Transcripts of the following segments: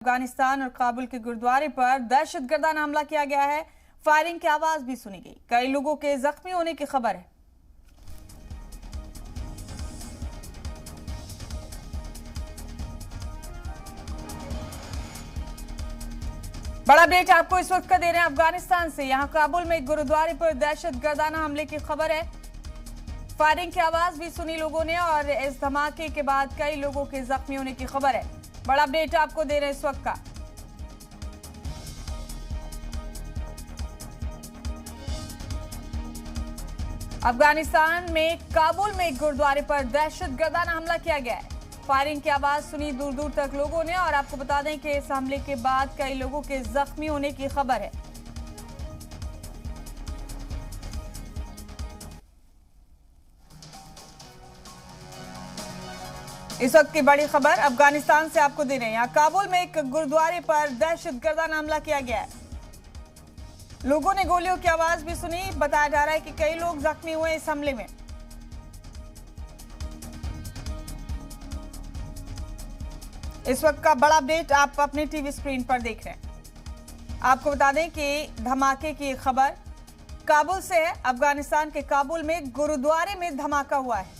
अफगानिस्तान और काबुल के गुरुद्वारे पर दहशतगर्दाना हमला किया गया है। फायरिंग की आवाज भी सुनी गई। कई लोगों के जख्मी होने की खबर है। बड़ा अपडेट आपको इस वक्त का दे रहे हैं अफगानिस्तान से। यहां काबुल में एक गुरुद्वारे पर दहशतगर्दाना हमले की खबर है। फायरिंग की आवाज भी सुनी लोगों ने और इस धमाके के बाद कई लोगों के जख्मी होने की खबर है। बड़ा अपडेट आपको दे रहे हैं इस वक्त का। अफगानिस्तान में काबुल में एक गुरुद्वारे पर दहशतगर्दाना हमला किया गया है। फायरिंग की आवाज सुनी दूर दूर तक लोगों ने और आपको बता दें कि इस हमले के बाद कई लोगों के जख्मी होने की खबर है। इस वक्त की बड़ी खबर अफगानिस्तान से आपको दे रहे हैं। यहाँ काबुल में एक गुरुद्वारे पर दहशतगर्दाना हमला किया गया है। लोगों ने गोलियों की आवाज भी सुनी। बताया जा रहा है कि कई लोग जख्मी हुए इस हमले में। इस वक्त का बड़ा अपडेट आप अपने टीवी स्क्रीन पर देख रहे हैं। आपको बता दें कि धमाके की खबर काबुल से है। अफगानिस्तान के काबुल में गुरुद्वारे में धमाका हुआ है।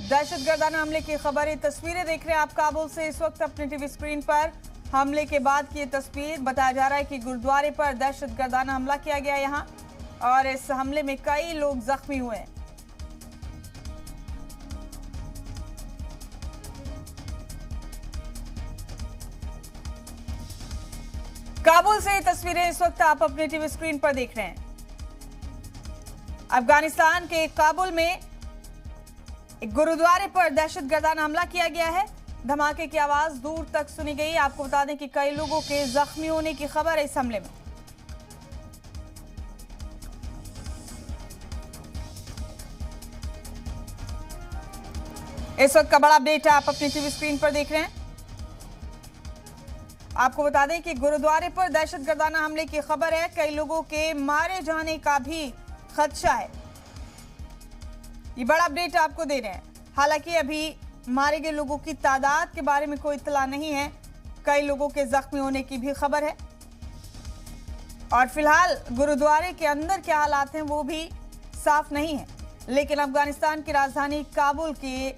दहशतगर्दाना हमले की खबर, ये तस्वीरें देख रहे हैं आप काबुल से इस वक्त अपने टीवी स्क्रीन पर। हमले के बाद की ये तस्वीर। बताया जा रहा है कि गुरुद्वारे पर दहशतगर्दाना हमला किया गया यहां और इस हमले में कई लोग जख्मी हुए हैं। काबुल से ये तस्वीरें इस वक्त आप अपने टीवी स्क्रीन पर देख रहे हैं। अफगानिस्तान के काबुल में एक गुरुद्वारे पर दहशतगर्दाना हमला किया गया है। धमाके की आवाज दूर तक सुनी गई। आपको बता दें कि कई लोगों के जख्मी होने की खबर है इस हमले में। इस वक्त का बड़ा अपडेट है, आप अपनी टीवी स्क्रीन पर देख रहे हैं। आपको बता दें कि गुरुद्वारे पर दहशतगर्दाना हमले की खबर है। कई लोगों के मारे जाने का भी खदशा है। ये बड़ा अपडेट आपको दे रहे हैं। हालांकि अभी मारे गए लोगों की तादाद के बारे में कोई इत्तला नहीं है। कई लोगों के जख्मी होने की भी खबर है और फिलहाल गुरुद्वारे के अंदर क्या हालात हैं वो भी साफ नहीं है। लेकिन अफगानिस्तान की राजधानी काबुल के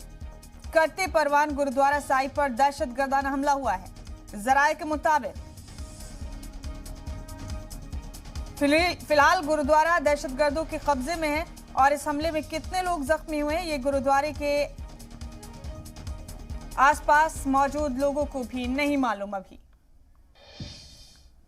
करते परवान गुरुद्वारा साहिब पर दहशतगर्दाना हमला हुआ है। जराये के मुताबिक फिलहाल गुरुद्वारा दहशतगर्दों के कब्जे में है और इस हमले में कितने लोग जख्मी हुए ये गुरुद्वारे के आसपास मौजूद लोगों को भी नहीं मालूम अभी।